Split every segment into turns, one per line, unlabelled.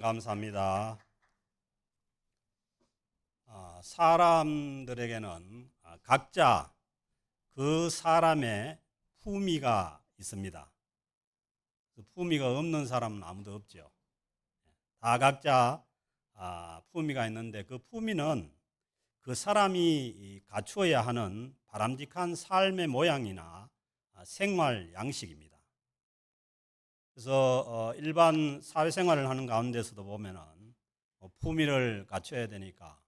감사합니다. 사람들에게는 각자 그 사람의 품위가 있습니다. 그 품위가 없는 사람은 아무도 없죠. 다 각자 품위가 있는데 그 품위는 그 사람이 갖추어야 하는 바람직한 삶의 모양이나 생활 양식입니다. 그래서 일반 사회생활을 하는 가운데서도 보면은 품위를 갖춰야 되니까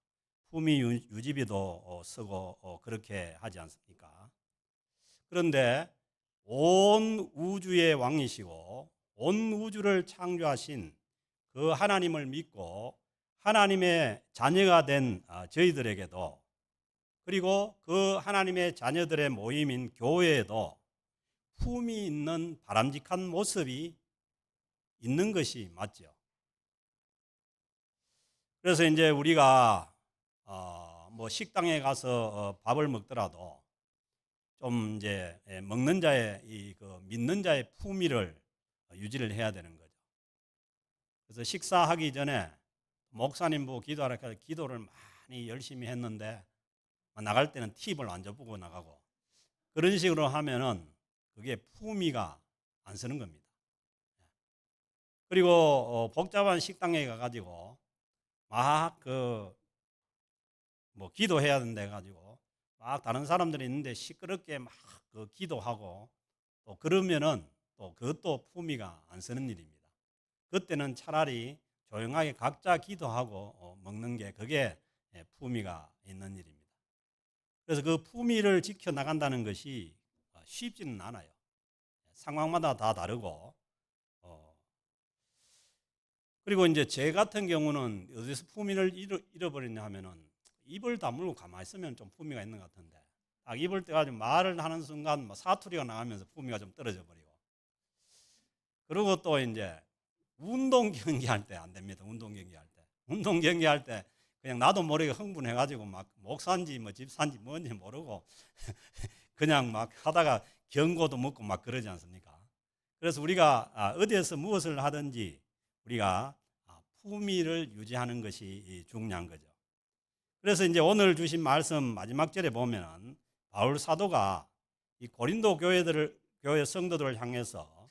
품위 유지비도 쓰고 그렇게 하지 않습니까? 그런데 온 우주의 왕이시고 온 우주를 창조하신 그 하나님을 믿고 하나님의 자녀가 된 저희들에게도, 그리고 그 하나님의 자녀들의 모임인 교회에도 품위 있는 바람직한 모습이 있는 것이 맞죠. 그래서 이제 우리가 뭐 식당에 가서 밥을 먹더라도 좀 이제 먹는 자의 그 믿는 자의 품위를 유지를 해야 되는 거죠. 그래서 식사하기 전에 목사님 보고 기도하라 해서 기도를 많이 열심히 했는데 나갈 때는 팁을 안 줘보고 나가고, 그런 식으로 하면은 그게 품위가 안 서는 겁니다. 그리고 복잡한 식당에 가가지고 막 뭐 기도해야 된다 해가지고 막 다른 사람들이 있는데 시끄럽게 막 기도하고 또 그러면은 또 그것도 품위가 안 서는 일입니다. 그때는 차라리 조용하게 각자 기도하고 먹는 게 그게 품위가 있는 일입니다. 그래서 그 품위를 지켜 나간다는 것이 쉽지는 않아요. 상황마다 다 다르고, 그리고 이제 제 같은 경우는 어디서 품위를 잃어버렸냐 하면은 입을 다물고 가만히 있으면 좀 품위가 있는 것 같은데 딱 입을 떼가지고 말을 하는 순간 뭐 사투리가 나가면서 품위가 좀 떨어져 버리고, 그리고 또 이제 운동 경기할 때 안 됩니다. 운동 경기할 때 그냥 나도 모르게 흥분해가지고 막 목사인지 뭐 집사인지 뭔지 모르고 그냥 막 하다가 경고도 먹고 막 그러지 않습니까? 그래서 우리가 어디에서 무엇을 하든지 우리가 품위를 유지하는 것이 중요한 거죠. 그래서 이제 오늘 주신 말씀 마지막 절에 보면은 바울 사도가 이 고린도 교회 성도들을 향해서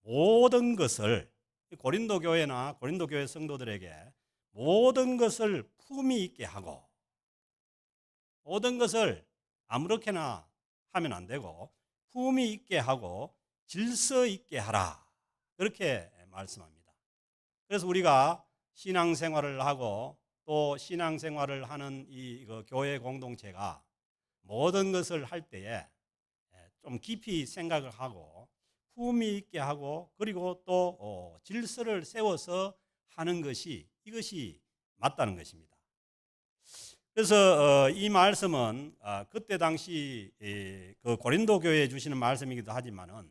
모든 것을, 고린도 교회나 고린도 교회 성도들에게 모든 것을 품위 있게 하고, 모든 것을 아무렇게나 하면 안 되고 품위 있게 하고 질서 있게 하라, 그렇게 말씀합니다. 그래서 우리가 신앙생활을 하고 또 신앙생활을 하는 이 교회 공동체가 모든 것을 할 때에 좀 깊이 생각을 하고 품위 있게 하고 그리고 또 질서를 세워서 하는 것이, 이것이 맞다는 것입니다. 그래서 이 말씀은 그때 당시 그 고린도 교회에 주시는 말씀이기도 하지만은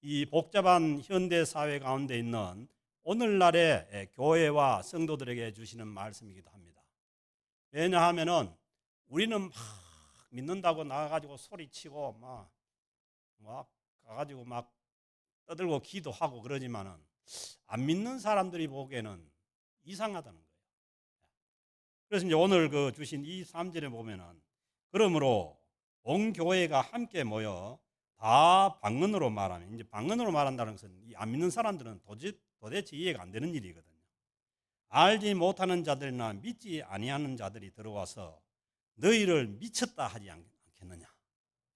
이 복잡한 현대 사회 가운데 있는 오늘날의 교회와 성도들에게 주시는 말씀이기도 합니다. 왜냐하면은 우리는 막 믿는다고 나가가지고 소리치고 막 가가지고 막 떠들고 기도하고 그러지만은 안 믿는 사람들이 보기에는 이상하다는 거예요. 그래서 이제 오늘 주신 이 3절에 보면은 그러므로 온 교회가 함께 모여 다 방언으로 말하면, 이제 방언으로 말한다는 것은 이 안 믿는 사람들은 도대체 이해가 안 되는 일이거든요. 알지 못하는 자들이나 믿지 아니하는 자들이 들어와서 너희를 미쳤다 하지 않겠느냐.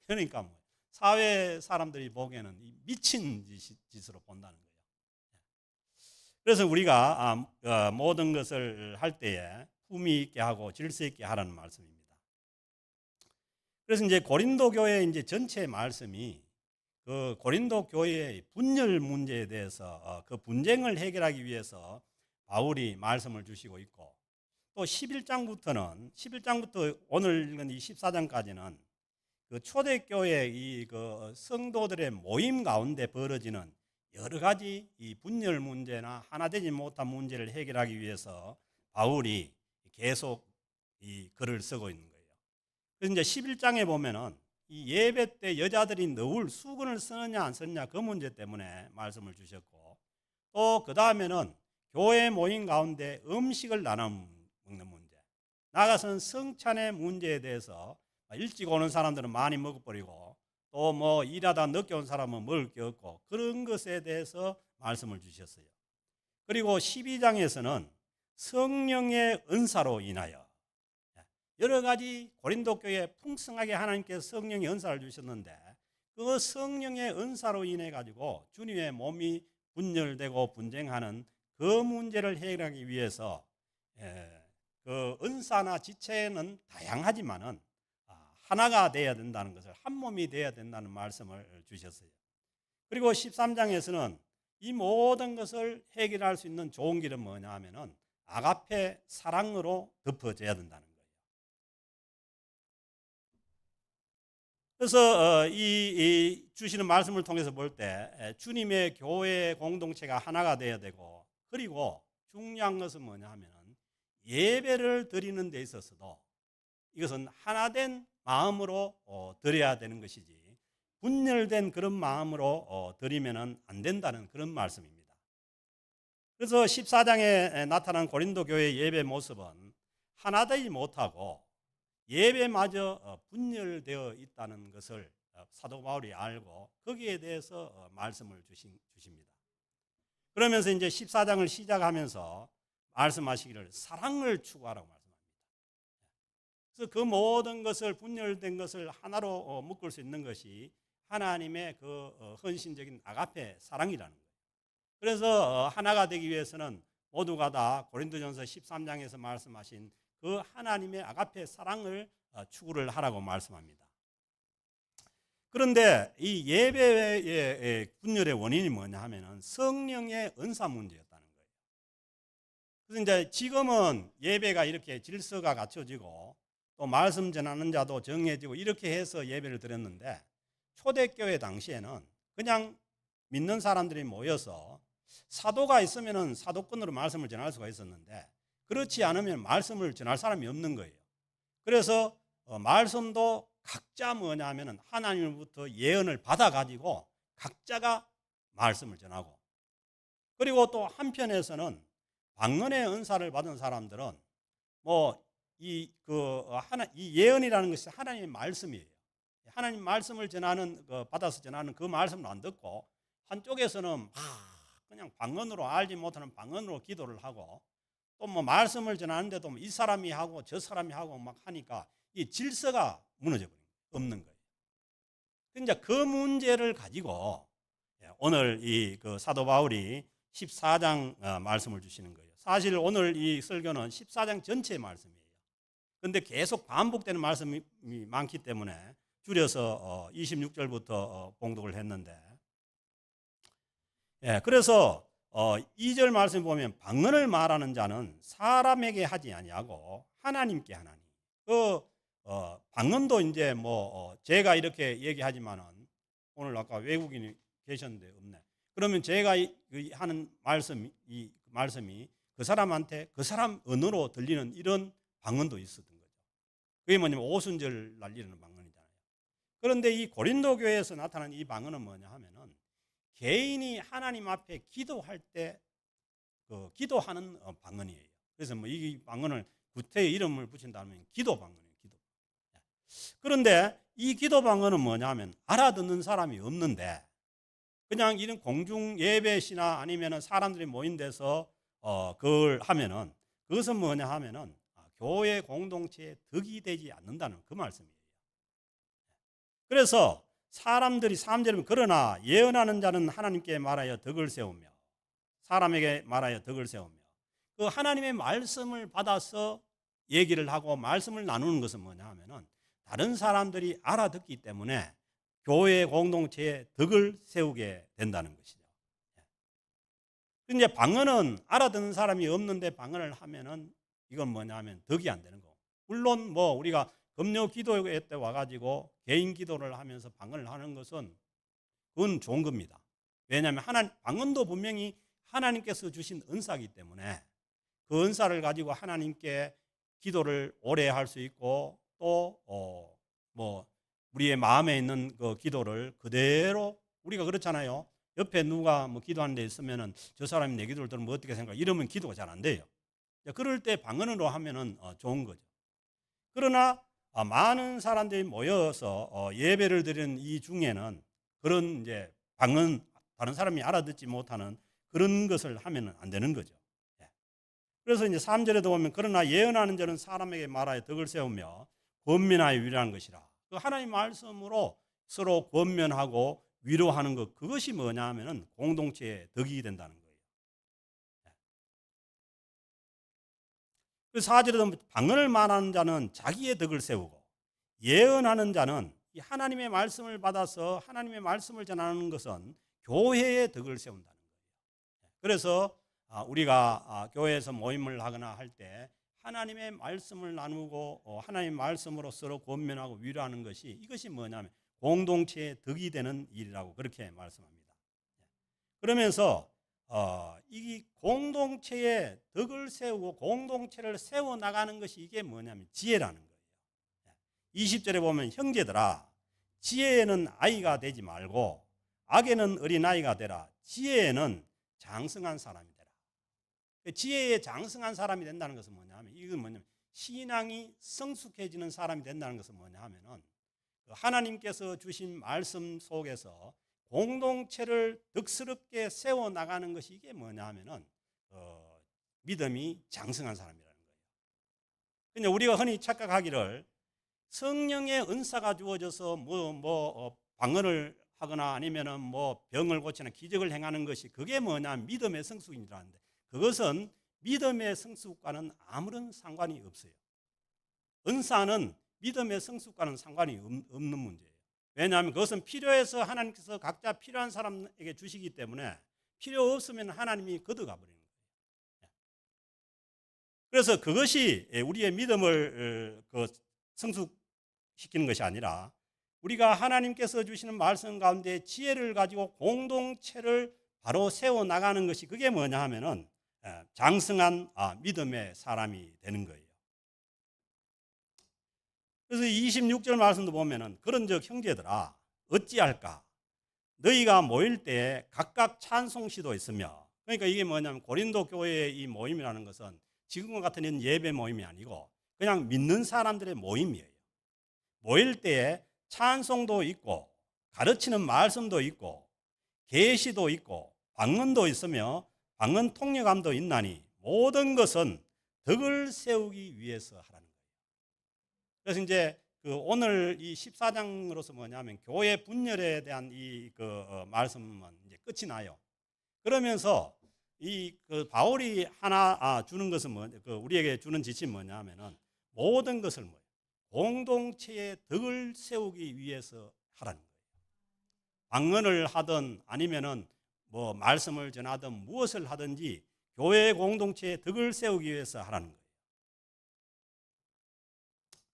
그러니까 뭐 사회 사람들이 보기에는 이 미친 짓으로 본다는 거예요. 그래서 우리가 모든 것을 할 때에 품위 있게 하고 질서 있게 하라는 말씀입니다. 그래서 이제 고린도 교회 이제 전체 말씀이 그 고린도 교회의 분열 문제에 대해서 그 분쟁을 해결하기 위해서 바울이 말씀을 주시고 있고, 또 11장부터 오늘 읽은 이 14장까지는 그 초대교회 그 성도들의 모임 가운데 벌어지는 여러 가지 이 분열 문제나 하나 되지 못한 문제를 해결하기 위해서 바울이 계속 이 글을 쓰고 있는 거예요. 그래서 이제 11장에 보면은 이 예배 때 여자들이 너울 수건을 쓰느냐 안 쓰느냐 그 문제 때문에 말씀을 주셨고, 또 그 다음에는 교회 모임 가운데 음식을 나눠 먹는 문제, 나아가서는 성찬의 문제에 대해서 일찍 오는 사람들은 많이 먹어버리고 또 뭐 일하다 늦게 온 사람은 먹을 게 없고 그런 것에 대해서 말씀을 주셨어요. 그리고 12장에서는 성령의 은사로 인하여 여러 가지 고린도 교회에 풍성하게 하나님께서 성령의 은사를 주셨는데 그 성령의 은사로 인해 가지고 주님의 몸이 분열되고 분쟁하는 그 문제를 해결하기 위해서 그 은사나 지체는 다양하지만은 하나가 되어야 된다는 것을, 한 몸이 되어야 된다는 말씀을 주셨어요. 그리고 13장에서는 이 모든 것을 해결할 수 있는 좋은 길은 뭐냐 하면은 아가페 사랑으로 덮어져야 된다는 거예요. 그래서 이 주시는 말씀을 통해서 볼 때 주님의 교회 공동체가 하나가 되어야 되고, 그리고 중요한 것은 뭐냐 하면은 예배를 드리는 데 있어서도 이것은 하나된 마음으로 드려야 되는 것이지 분열된 그런 마음으로 드리면은 안 된다는 그런 말씀입니다. 그래서 14장에 나타난 고린도 교회의 예배 모습은 하나되지 못하고 예배마저 분열되어 있다는 것을 사도 바울이 알고 거기에 대해서 말씀을 주십니다. 그러면서 이제 14장을 시작하면서 말씀하시기를 사랑을 추구하라고 말씀합니다. 그래서 그 모든 것을, 분열된 것을 하나로 묶을 수 있는 것이 하나님의 그 헌신적인 아가페 사랑이라는 거예요. 그래서 하나가 되기 위해서는 모두가 다 고린도전서 13장에서 말씀하신 그 하나님의 아가페 사랑을 추구를 하라고 말씀합니다. 그런데 이 예배의 분열의 원인이 뭐냐 하면은 성령의 은사 문제였다는 거예요. 그래서 이제 지금은 예배가 이렇게 질서가 갖춰지고 또 말씀 전하는 자도 정해지고 이렇게 해서 예배를 드렸는데, 초대교회 당시에는 그냥 믿는 사람들이 모여서 사도가 있으면은 사도권으로 말씀을 전할 수가 있었는데 그렇지 않으면 말씀을 전할 사람이 없는 거예요. 그래서 말씀도 각자 뭐냐 하면은 하나님으로부터 예언을 받아 가지고 각자가 말씀을 전하고, 그리고 또 한편에서는 방언의 은사를 받은 사람들은 이 예언이라는 것이 하나님의 말씀이에요. 하나님 말씀을 전하는 받아서 전하는 그 말씀을 안 듣고 한쪽에서는 그냥 방언으로, 알지 못하는 방언으로 기도를 하고 또 뭐 말씀을 전하는데도 이 사람이 하고 저 사람이 하고 막 하니까 이 질서가 무너져 없는 거예요. 이제 그 문제를 가지고 오늘 이 그 사도 바울이 14장 말씀을 주시는 거예요. 사실 오늘 이 설교는 14장 전체의 말씀이에요. 그런데 계속 반복되는 말씀이 많기 때문에 줄여서 26절부터 봉독을 했는데, 그래서 2절 말씀 보면 방언을 말하는 자는 사람에게 하지 아니하고 하나님께 하나니. 방언도 이제 제가 이렇게 얘기하지만은 오늘 아까 외국인이 계셨는데 없네. 그러면 제가 하는 이 말씀이 그 사람한테 그 사람 언어로 들리는 이런 방언도 있었던 거죠. 그게 뭐냐면 오순절 날리는 방언이잖아요. 그런데 이 고린도 교회에서 나타난 이 방언은 뭐냐 하면은 개인이 하나님 앞에 기도할 때 기도하는 방언이에요. 그래서 이 방언을 구태의 이름을 붙인다면 기도 방언이에요. 기도. 그런데 이 기도 방언은 뭐냐면 알아듣는 사람이 없는데 그냥 이런 공중 예배시나 아니면은 사람들이 모인 데서 그걸 하면은 그것은 뭐냐 하면은 교회 공동체에 덕이 되지 않는다는 그 말씀이에요. 그래서 사람들이 3절이면 그러나 예언하는 자는 하나님께 말하여 덕을 세우며 사람에게 말하여 덕을 세우며, 그 하나님의 말씀을 받아서 얘기를 하고 말씀을 나누는 것은 뭐냐 하면은 다른 사람들이 알아듣기 때문에 교회 공동체에 덕을 세우게 된다는 것이죠. 이제 방언은 알아듣는 사람이 없는데 방언을 하면은 이건 뭐냐 하면 덕이 안 되는 거고, 물론 우리가 금요 기도회 때 와가지고 개인 기도를 하면서 방언을 하는 것은 그건 좋은 겁니다. 왜냐하면 방언도 분명히 하나님께서 주신 은사이기 때문에 그 은사를 가지고 하나님께 기도를 오래 할 수 있고 또 우리의 마음에 있는 그 기도를 그대로, 우리가 그렇잖아요. 옆에 누가 뭐 기도하는 데 있으면은 저 사람이 내 기도를 들으면 어떻게 생각해? 이러면 기도가 잘 안 돼요. 그럴 때 방언으로 하면은 좋은 거죠. 그러나 많은 사람들이 모여서 예배를 드리는 이 중에는 그런 이제 방언, 다른 사람이 알아듣지 못하는 그런 것을 하면은 안 되는 거죠. 예. 그래서 이제 3절에도 보면 그러나 예언하는 자는 사람에게 말하여 덕을 세우며 권면하여 위로하는 것이라. 그 하나님 말씀으로 서로 권면하고 위로하는 것, 그것이 뭐냐 하면은 공동체의 덕이 된다는 거예요. 그 4절에도 방언을 말하는 자는 자기의 덕을 세우고 예언하는 자는 이 하나님의 말씀을 받아서 하나님의 말씀을 전하는 것은 교회의 덕을 세운다는 거예요. 그래서 우리가 교회에서 모임을 하거나 할 때 하나님의 말씀을 나누고 하나님의 말씀으로 서로 권면하고 위로하는 것이, 이것이 뭐냐면 공동체의 덕이 되는 일이라고 그렇게 말씀합니다. 그러면서 이 공동체의 덕을 세우고 공동체를 세워나가는 것이 이게 뭐냐면 지혜라는 거예요. 20절에 보면 형제들아 지혜에는 아이가 되지 말고 악에는 어린아이가 되라. 지혜에는 장성한 사람이 되라. 지혜에 장성한 사람이 된다는 것은 뭐냐면, 이건 뭐냐면 신앙이 성숙해지는 사람이 된다는 것은 뭐냐 하면은 하나님께서 주신 말씀 속에서 공동체를 덕스럽게 세워나가는 것이 이게 뭐냐 하면은 믿음이 장성한 사람이라는 거예요. 근데 우리가 흔히 착각하기를 성령의 은사가 주어져서 방언을 하거나 아니면은 뭐 병을 고치는 기적을 행하는 것이 그게 뭐냐 믿음의 성숙이라는데, 그것은 믿음의 성숙과는 아무런 상관이 없어요. 은사는 믿음의 성숙과는 상관이 없는 문제예요. 왜냐하면 그것은 필요해서 하나님께서 각자 필요한 사람에게 주시기 때문에 필요 없으면 하나님이 걷어가 버리는 거예요. 그래서 그것이 우리의 믿음을 성숙시키는 것이 아니라 우리가 하나님께서 주시는 말씀 가운데 지혜를 가지고 공동체를 바로 세워나가는 것이 그게 뭐냐 하면은 장성한 믿음의 사람이 되는 거예요. 그래서 26절 말씀도 보면은 그런즉 형제들아 어찌할까 너희가 모일 때 각각 찬송시도 있으며, 그러니까 이게 뭐냐면 고린도 교회의 이 모임이라는 것은 지금과 같은 예배 모임이 아니고 그냥 믿는 사람들의 모임이에요. 모일 때에 찬송도 있고 가르치는 말씀도 있고 계시도 있고 방언도 있으며 방언 통역함도 있나니 모든 것은 덕을 세우기 위해서 하라는 거예요. 그래서 이제 오늘 이 14장으로서 뭐냐면 교회 분열에 대한 이 말씀은 이제 끝이 나요. 그러면서 바울이 하나 주는 것은 우리에게 주는 지침이 뭐냐면은 모든 것을 공동체의 덕을 세우기 위해서 하라는 거예요. 방언을 하든 아니면은 뭐 말씀을 전하든 무엇을 하든지 교회 공동체의 덕을 세우기 위해서 하라는 거예요.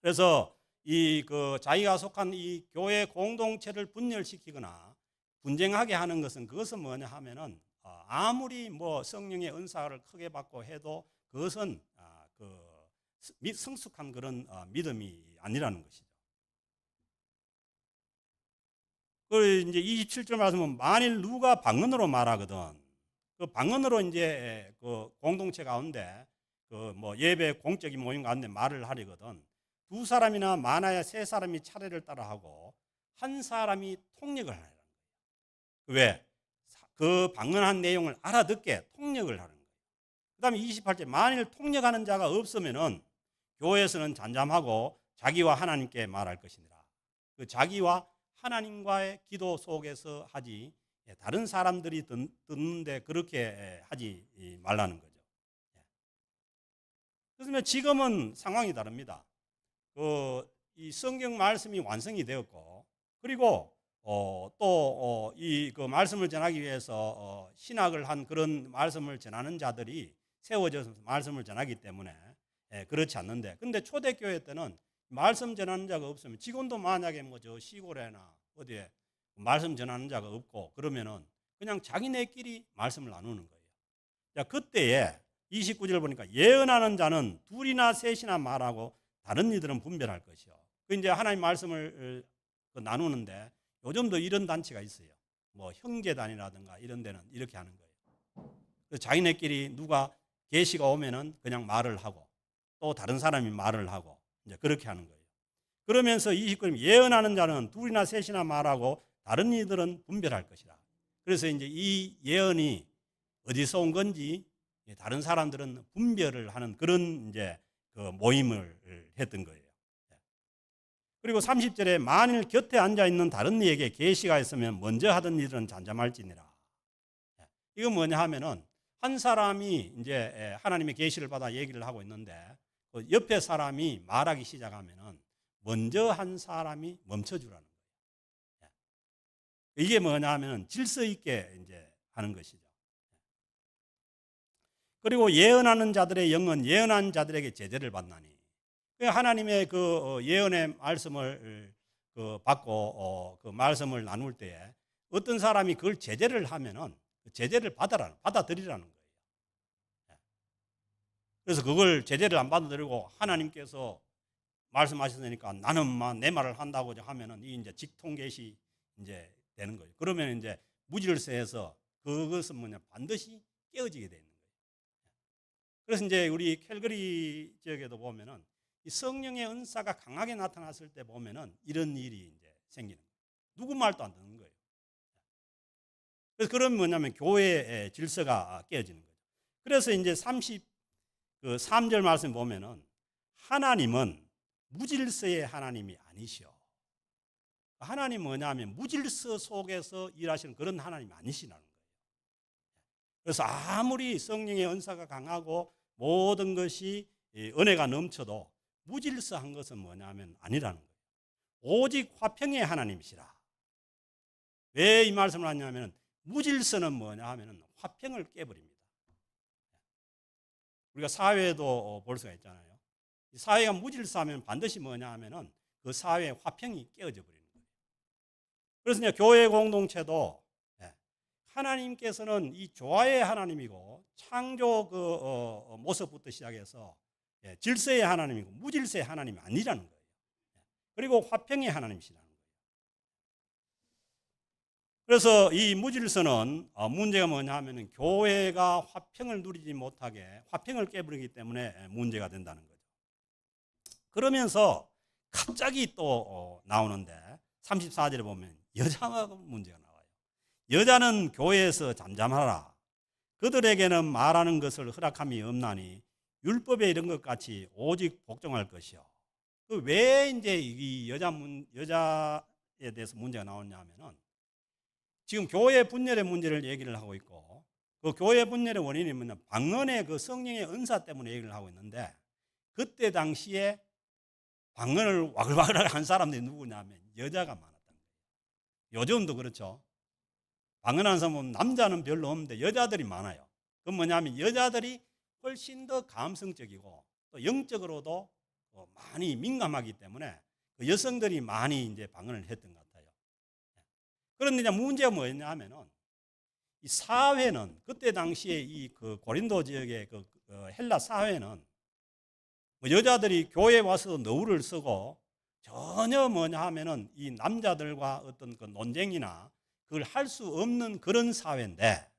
그래서 자기가 속한 이 교회 공동체를 분열시키거나 분쟁하게 하는 것은 그것은 뭐냐 하면은 아무리 뭐 성령의 은사를 크게 받고 해도 그것은 성숙한 그런 믿음이 아니라는 것이죠. 그 이제 27절 말씀은 만일 누가 방언으로 말하거든, 그 방언으로 이제 그 공동체 가운데 뭐 예배 공적인 모임 가운데 말을 하려거든, 두 사람이나 많아야 세 사람이 차례를 따라하고 한 사람이 통역을 하라는 거예요. 왜? 그 방언한 내용을 알아듣게 통역을 하는 거예요. 그 다음에 28절 만일 통역하는 자가 없으면은 교회에서는 잠잠하고 자기와 하나님께 말할 것이니라. 그 자기와 하나님과의 기도 속에서 하지 다른 사람들이 듣는데 그렇게 하지 말라는 거죠. 그래서 지금은 상황이 다릅니다. 이 성경 말씀이 완성이 되었고, 그리고 또 이 말씀을 전하기 위해서 신학을 한 그런 말씀을 전하는 자들이 세워져서 말씀을 전하기 때문에 그렇지 않는데, 근데 초대교회 때는 말씀 전하는 자가 없으면, 지금도 만약에 뭐 저 시골에나 어디에 말씀 전하는 자가 없고 그러면은 그냥 자기네끼리 말씀을 나누는 거예요. 자, 그때에 29절 보니까 예언하는 자는 둘이나 셋이나 말하고 다른 이들은 분별할 것이요. 그 이제 하나님 말씀을 나누는데 요즘도 이런 단체가 있어요. 뭐 형제단이라든가 이런 데는 이렇게 하는 거예요. 그래서 자기네끼리 누가 계시가 오면은 그냥 말을 하고 또 다른 사람이 말을 하고 이제 그렇게 하는 거예요. 그러면서 29절 예언하는 자는 둘이나 셋이나 말하고 다른 이들은 분별할 것이라. 그래서 이제 이 예언이 어디서 온 건지 다른 사람들은 분별을 하는 그런 이제 그 모임을 했던 거예요. 그리고 30절에 만일 곁에 앉아 있는 다른 이에게 계시가 있으면 먼저 하던 일은 잠잠할지니라. 이거 뭐냐 하면은 한 사람이 이제 하나님의 계시를 받아 얘기를 하고 있는데 그 옆에 사람이 말하기 시작하면은 먼저 한 사람이 멈춰주라는 거예요. 이게 뭐냐 하면은 질서 있게 이제 하는 것이죠. 그리고 예언하는 자들의 영은 예언한 자들에게 제재를 받나니 하나님의 그 예언의 말씀을 받고 그 말씀을 나눌 때에 어떤 사람이 그걸 제재를 하면은 제재를 받아들이라는 거예요. 그래서 그걸 제재를 안 받아들이고 하나님께서 말씀하셨으니까 나는 내 말을 한다고 하면은 이 이제 직통계시 이제 되는 거예요. 그러면 이제 무질서해서 그것은 뭐냐 반드시 깨어지게 되는 거예요. 그래서 이제 우리 캘거리 지역에도 보면은 이 성령의 은사가 강하게 나타났을 때 보면은 이런 일이 이제 생기는 거예요. 누구 말도 안 듣는 거예요. 그래서 그런 뭐냐면 교회의 질서가 깨어지는 거죠. 그래서 이제 33절 말씀 보면은 하나님은 무질서의 하나님이 아니시오. 하나님 뭐냐면 무질서 속에서 일하시는 그런 하나님이 아니시라는 거예요. 그래서 아무리 성령의 은사가 강하고 모든 것이 은혜가 넘쳐도 무질서한 것은 뭐냐면 아니라는 거예요. 오직 화평의 하나님이시라. 왜 이 말씀을 하냐면 무질서는 뭐냐 하면 화평을 깨버립니다. 우리가 사회도 볼 수가 있잖아요. 사회가 무질서하면 반드시 뭐냐 하면은 그 사회의 화평이 깨어져 버리는 거예요. 그래서 이제 교회 공동체도 하나님께서는 이 조화의 하나님이고 창조 그 모습부터 시작해서 질서의 하나님이고 무질서의 하나님이 아니라는 거예요. 그리고 화평의 하나님이시라는 거예요. 그래서 이 무질서는 문제가 뭐냐 하면은 교회가 화평을 누리지 못하게 화평을 깨버리기 때문에 문제가 된다는 거죠. 그러면서 갑자기 또 나오는데 34절에 보면 여자가 문제가 나와요. 여자는 교회에서 잠잠하라. 그들에게는 말하는 것을 허락함이 없나니 율법에 이런 것 같이 오직 복종할 것이요. 왜 이제 이 여자에 대해서 문제가 나오냐 하면은 지금 교회 분열의 문제를 얘기를 하고 있고 그 교회 분열의 원인이 뭐냐 방언의 그 성령의 은사 때문에 얘기를 하고 있는데 그때 당시에 방언을 와글와글 한 사람들이 누구냐면 여자가 많았던 거예요. 요즘도 그렇죠. 방언하는 사람은 남자는 별로 없는데 여자들이 많아요. 그건 뭐냐면 여자들이 훨씬 더 감성적이고 또 영적으로도 많이 민감하기 때문에 여성들이 많이 이제 방언을 했던 것 같아요. 그런데 이제 문제가 뭐였냐 하면은 이 사회는 그때 당시에 이 그 고린도 지역의 그 헬라 사회는 여자들이 교회에 와서 너울을 쓰고 전혀 뭐냐 하면은 이 남자들과 어떤 그 논쟁이나 그걸 할 수 없는 그런 사회인데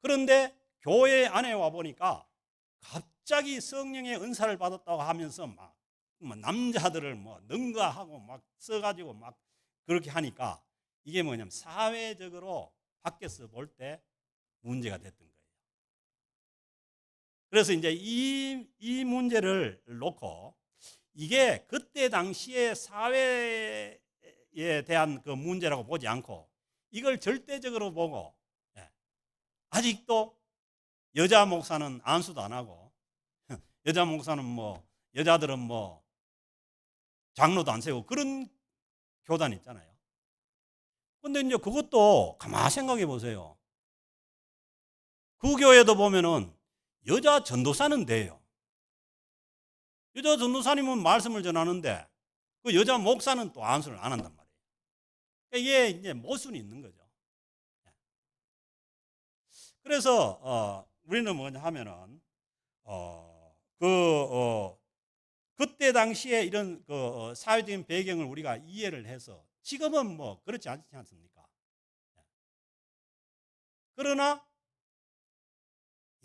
그런데 교회 안에 와 보니까 갑자기 성령의 은사를 받았다고 하면서 막 남자들을 뭐 능가하고 막 써가지고 막 그렇게 하니까 이게 뭐냐면 사회적으로 밖에서 볼 때 문제가 됐던 거예요. 그래서 이제 이 문제를 놓고 이게 그때 당시의 사회에 대한 그 문제라고 보지 않고 이걸 절대적으로 보고 아직도 여자 목사는 안수도 안 하고 여자 목사는 뭐 여자들은 뭐 장로도 안 세우고 그런 교단 있잖아요. 근데 이제 그것도 가만히 생각해 보세요. 그 교회도 보면은 여자 전도사는 돼요. 여자 전도사님은 말씀을 전하는데 그 여자 목사는 또 안수를 안 한단 말이에요. 이게 이제 모순이 있는 거죠. 그래서 우리는 뭐냐 하면은 그때 당시에 이런 그 사회적인 배경을 우리가 이해를 해서 지금은 뭐 그렇지 않지 않습니까? 그러나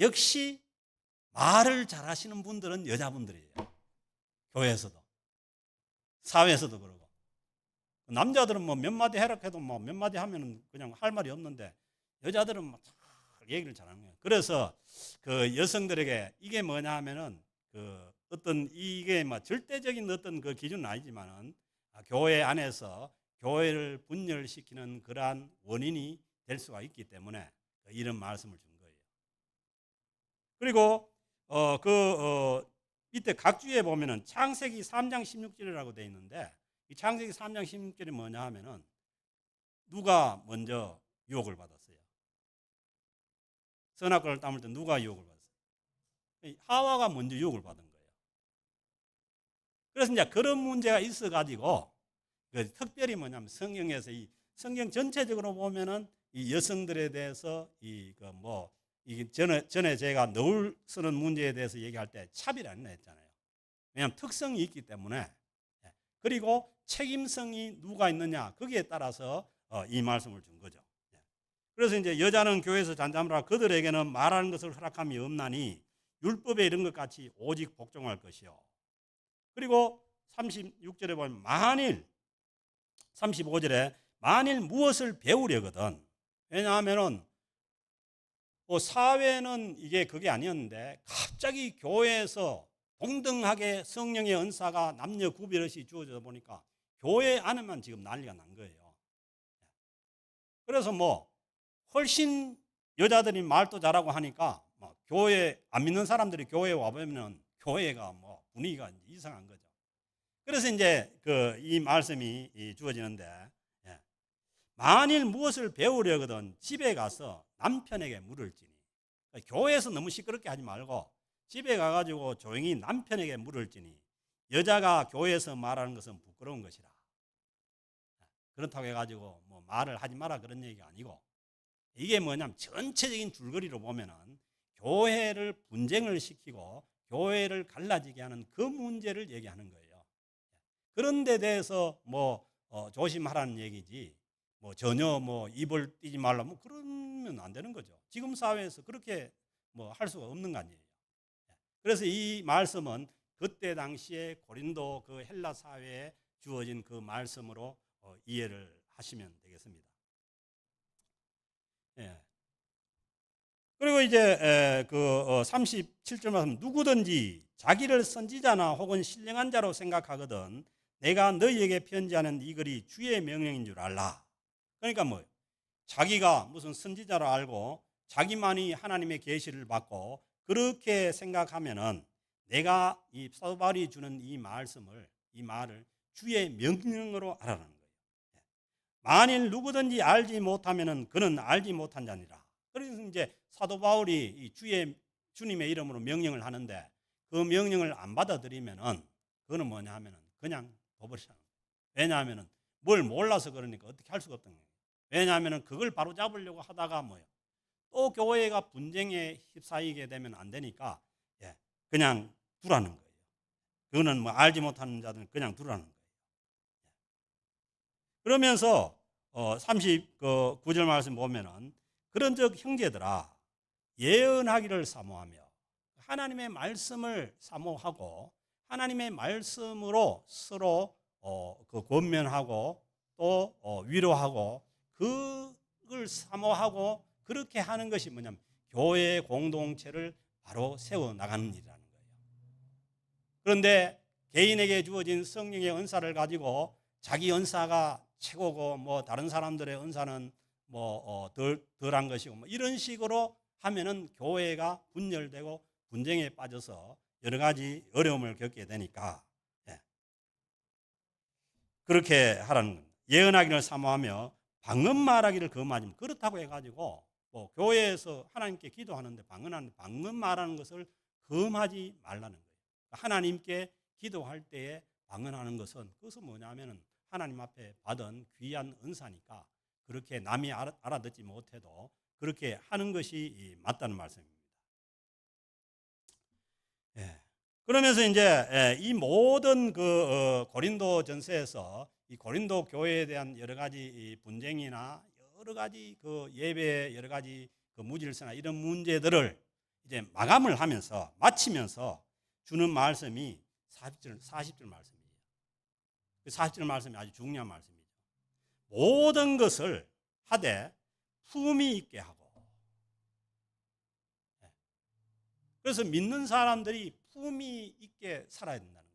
역시 말을 잘하시는 분들은 여자분들이에요. 교회에서도, 사회에서도 그러고. 남자들은 뭐 몇 마디 해라 해도 뭐 몇 마디 하면은 그냥 할 말이 없는데 여자들은 막 얘기를 잘하는 거예요. 그래서 그 여성들에게 이게 뭐냐 하면은 그 어떤 이게 뭐 절대적인 어떤 그 기준은 아니지만은 교회 안에서 교회를 분열시키는 그러한 원인이 될 수가 있기 때문에 이런 말씀을 준 거예요. 그리고 밑에 각주에 보면은 창세기 3장 16절이라고 되어 있는데 이 창세기 3장 16절이 뭐냐 하면은 누가 먼저 유혹을 받았어요? 선악과를 따먹을 때 누가 유혹을 받았어요? 하와가 먼저 유혹을 받은 거예요. 그래서 이제 그런 문제가 있어가지고 특별히 뭐냐면 성경에서 이 성경 전체적으로 보면은 이 여성들에 대해서 이게 전에 제가 너울 쓰는 문제에 대해서 얘기할 때 차별이 했잖아요. 왜냐하면 특성이 있기 때문에. 그리고 책임성이 누가 있느냐 거기에 따라서 이 말씀을 준 거죠. 그래서 이제 여자는 교회에서 잠잠하라 그들에게는 말하는 것을 허락함이 없나니 율법에 이런 것 같이 오직 복종할 것이요. 그리고 36절에 보면 만일 35절에 만일 무엇을 배우려거든 왜냐하면은 사회는 이게 그게 아니었는데 갑자기 교회에서 동등하게 성령의 은사가 남녀 구별 없이 주어져 보니까 교회 안에만 지금 난리가 난 거예요. 그래서 뭐 훨씬 여자들이 말도 잘하고 하니까 교회 안 믿는 사람들이 교회에 와보면 교회가 뭐 분위기가 이상한 거죠. 그래서 이제 이 말씀이 주어지는데 만일 무엇을 배우려거든 집에 가서 남편에게 물을지니 교회에서 너무 시끄럽게 하지 말고 집에 가가지고 조용히 남편에게 물을지니 여자가 교회에서 말하는 것은 부끄러운 것이라. 그렇다고 해가지고 뭐 말을 하지 마라 그런 얘기가 아니고 이게 뭐냐면 전체적인 줄거리로 보면은 교회를 분쟁을 시키고 교회를 갈라지게 하는 그 문제를 얘기하는 거예요. 그런 데 대해서 조심하라는 얘기지 뭐 전혀 입을 띄지 말라 그러면 안 되는 거죠. 지금 사회에서 그렇게 할 수가 없는 거 아니에요. 그래서 이 말씀은 그때 당시에 고린도 그 헬라 사회에 주어진 그 말씀으로 이해를 하시면 되겠습니다. 예. 그리고 이제 37절 말씀 누구든지 자기를 선지자나 혹은 신령한 자로 생각하거든 내가 너희에게 편지하는 이 글이 주의 명령인 줄 알라. 그러니까 자기가 무슨 선지자로 알고 자기만이 하나님의 계시를 받고 그렇게 생각하면은 내가 이 사도 바울이 주는 이 말을 주의 명령으로 알아라는 거예요. 만일 누구든지 알지 못하면은 그는 알지 못한 자니라. 그래서 이제 사도 바울이 주님의 이름으로 명령을 하는데 그 명령을 안 받아들이면은 그거는 뭐냐 하면은 그냥 도버리잖아요. 왜냐하면은 뭘 몰라서 그러니까 어떻게 할 수가 없던 거예요. 왜냐하면은 그걸 바로 잡으려고 하다가 또 교회가 분쟁에 휩싸이게 되면 안 되니까 그냥 두라는 거예요. 그거는 알지 못하는 자들은 그냥 두라는 거예요. 그러면서 39절 말씀 보면은 그런즉 형제들아 예언하기를 사모하며 하나님의 말씀을 사모하고 하나님의 말씀으로 서로 권면하고 또 위로하고 그걸 사모하고 그렇게 하는 것이 뭐냐면 교회 공동체를 바로 세워나가는 일이라는 거예요. 그런데 개인에게 주어진 성령의 은사를 가지고 자기 은사가 최고고 다른 사람들의 은사는 덜한 것이고 이런 식으로 하면은 교회가 분열되고 분쟁에 빠져서 여러 가지 어려움을 겪게 되니까 그렇게 하라는 겁니다. 예언하기를 사모하며 방언 말하기를 금하지. 그렇다고 해가지고 교회에서 하나님께 기도하는데 방언 말하는 것을 금하지 말라는 거예요. 하나님께 기도할 때에 방언하는 것은 그것은 뭐냐면은 하나님 앞에 받은 귀한 은사니까 그렇게 남이 알아듣지 못해도 그렇게 하는 것이 맞다는 말씀입니다. 그러면서 이제 이 모든 고린도 전서에서 이 고린도 교회에 대한 여러 가지 분쟁이나 여러 가지 예배의 여러 가지 그 무질서나 이런 문제들을 이제 마감을 하면서 마치면서 주는 말씀이 40절 말씀이에요. 그 40절 말씀이 아주 중요한 말씀이죠. 모든 것을 하되 품위 있게 하고. 그래서 믿는 사람들이 품위 있게 살아야 된다는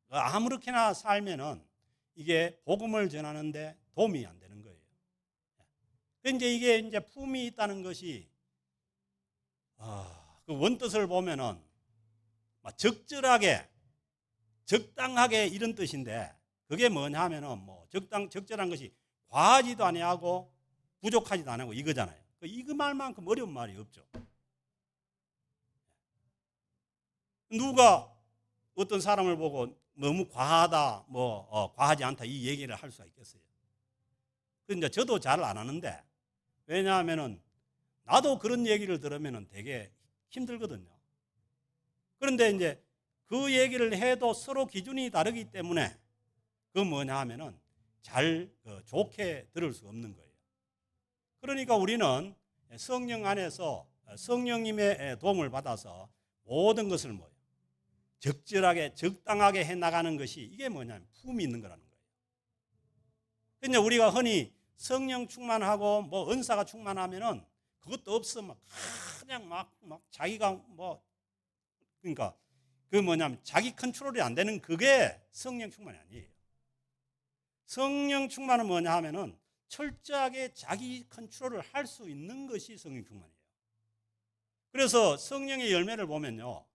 거예요. 아무렇게나 살면은 이게 복음을 전하는데 도움이 안 되는 거예요. 그런데 이게 이제 품위 있다는 것이 그 원뜻을 보면은 적절하게, 적당하게 이런 뜻인데 그게 뭐냐 하면은 뭐 적절한 것이 과하지도 아니하고 부족하지도 아니하고 이거잖아요. 이거 말만큼 어려운 말이 없죠. 누가 어떤 사람을 보고 너무 과하다, 과하지 않다 이 얘기를 할 수가 있겠어요. 근데 저도 잘 안 하는데 왜냐하면은 나도 그런 얘기를 들으면은 되게 힘들거든요. 그런데 이제 그 얘기를 해도 서로 기준이 다르기 때문에 그 뭐냐 하면은 잘 좋게 들을 수 없는 거예요. 그러니까 우리는 성령 안에서 성령님의 도움을 받아서 모든 것을 적절하게 적당하게 해나가는 것이 이게 뭐냐면 품이 있는 거라는 거예요. 그러니까 우리가 흔히 성령 충만하고 은사가 충만하면은 그것도 없어 그냥 막 자기가 그러니까 그 뭐냐면 자기 컨트롤이 안 되는 그게 성령 충만이 아니에요. 성령 충만은 뭐냐 하면은 철저하게 자기 컨트롤을 할 수 있는 것이 성령 충만이에요. 그래서 성령의 열매를 보면요.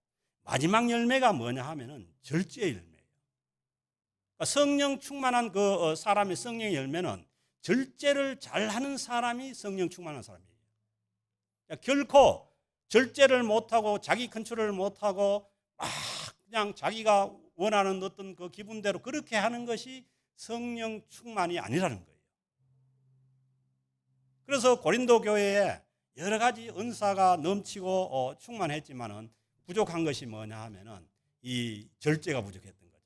마지막 열매가 뭐냐 하면은 절제의 열매예요. 그러니까 성령 충만한 그 사람의 성령의 열매는 절제를 잘하는 사람이 성령 충만한 사람이에요. 그러니까 결코 절제를 못하고 자기 컨트롤을 못하고 막 그냥 자기가 원하는 어떤 그 기분대로 그렇게 하는 것이 성령 충만이 아니라는 거예요. 그래서 고린도 교회에 여러 가지 은사가 넘치고 충만했지만은 부족한 것이 뭐냐 하면은 이 절제가 부족했던 거죠.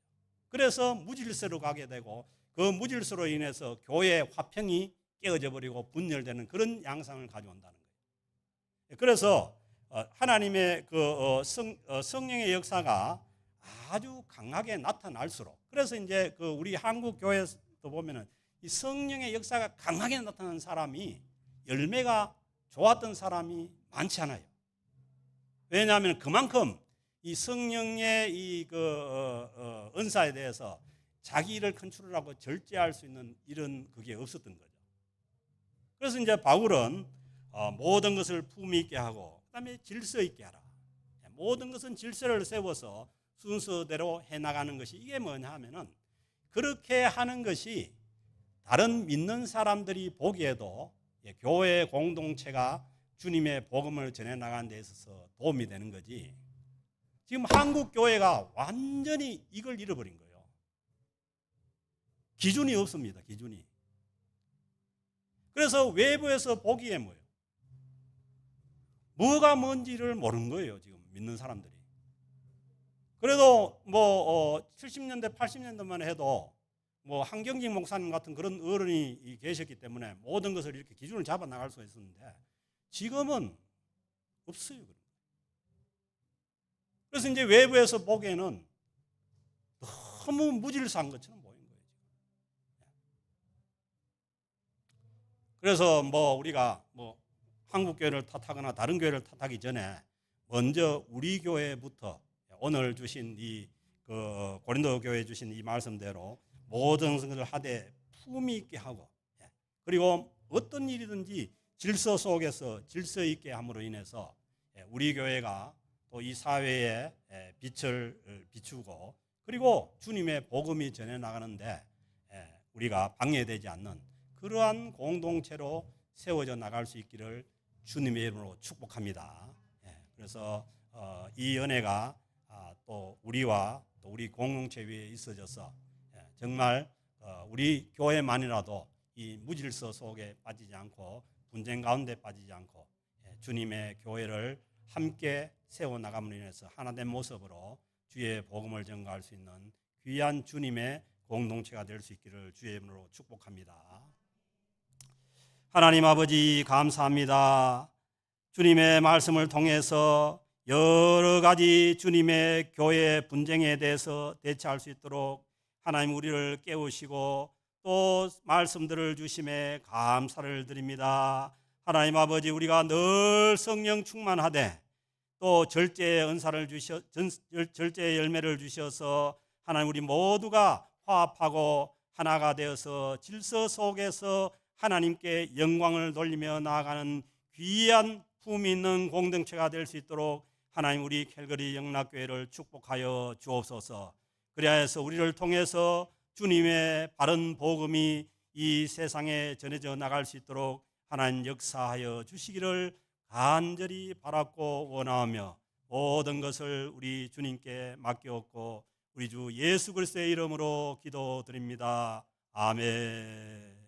그래서 무질서로 가게 되고 그 무질서로 인해서 교회의 화평이 깨어져 버리고 분열되는 그런 양상을 가져온다는 거예요. 그래서 하나님의 그 성령의 역사가 아주 강하게 나타날수록 그래서 이제 그 우리 한국 교회에서도 보면은 이 성령의 역사가 강하게 나타나는 사람이 열매가 좋았던 사람이 많지 않아요. 왜냐하면 그만큼 이 성령의 이 은사에 대해서 자기를 컨트롤하고 절제할 수 있는 이런 그게 없었던 거죠. 그래서 이제 바울은 모든 것을 품위 있게 하고 그다음에 질서 있게 하라. 모든 것은 질서를 세워서 순서대로 해나가는 것이 이게 뭐냐 하면은 그렇게 하는 것이 다른 믿는 사람들이 보기에도 교회 공동체가 주님의 복음을 전해 나가는 데 있어서 도움이 되는 거지. 지금 한국 교회가 완전히 이걸 잃어버린 거예요. 기준이 없습니다. 기준이. 그래서 외부에서 보기에 뭐가 뭔지를 모르는 거예요. 지금 믿는 사람들이. 그래도 70년대 80년대만 해도 한경직 목사님 같은 그런 어른이 계셨기 때문에 모든 것을 이렇게 기준을 잡아 나갈 수 있었는데 지금은 없어요. 그래서 이제 외부에서 보기에는 너무 무질서한 것처럼 보이는 거예요. 그래서 우리가 한국 교회를 탓하거나 다른 교회를 탓하기 전에 먼저 우리 교회부터 오늘 주신 이 고린도 교회에 주신 이 말씀대로 모든 것을 하되 품위 있게 하고 그리고 어떤 일이든지 질서 속에서 질서 있게 함으로 인해서 우리 교회가 또 이 사회에 빛을 비추고 그리고 주님의 복음이 전해 나가는데 우리가 방해되지 않는 그러한 공동체로 세워져 나갈 수 있기를 주님의 이름으로 축복합니다. 그래서 이 은혜가 또 우리와 또 우리 공동체 위에 있어져서 정말 우리 교회만이라도 이 무질서 속에 빠지지 않고 분쟁 가운데 빠지지 않고 주님의 교회를 함께 세워나감으로 인해서 하나된 모습으로 주의 복음을 전가할 수 있는 귀한 주님의 공동체가 될 수 있기를 주의 이름으로 축복합니다. 하나님 아버지 감사합니다. 주님의 말씀을 통해서 여러 가지 주님의 교회 분쟁에 대해서 대처할 수 있도록 하나님 우리를 깨우시고 또 말씀들을 주심에 감사를 드립니다. 하나님 아버지, 우리가 늘 성령 충만하되 또 절제의 은사를 절제의 열매를 주셔서 하나님 우리 모두가 화합하고 하나가 되어서 질서 속에서 하나님께 영광을 돌리며 나아가는 귀한 품이 있는 공동체가 될 수 있도록 하나님 우리 캘거리 영락교회를 축복하여 주옵소서. 그리하여서 우리를 통해서 주님의 바른 복음이 이 세상에 전해져 나갈 수 있도록 하나님 역사하여 주시기를 간절히 바랐고 원하며 모든 것을 우리 주님께 맡겨옵고 우리 주 예수 그리스도의 이름으로 기도드립니다. 아멘.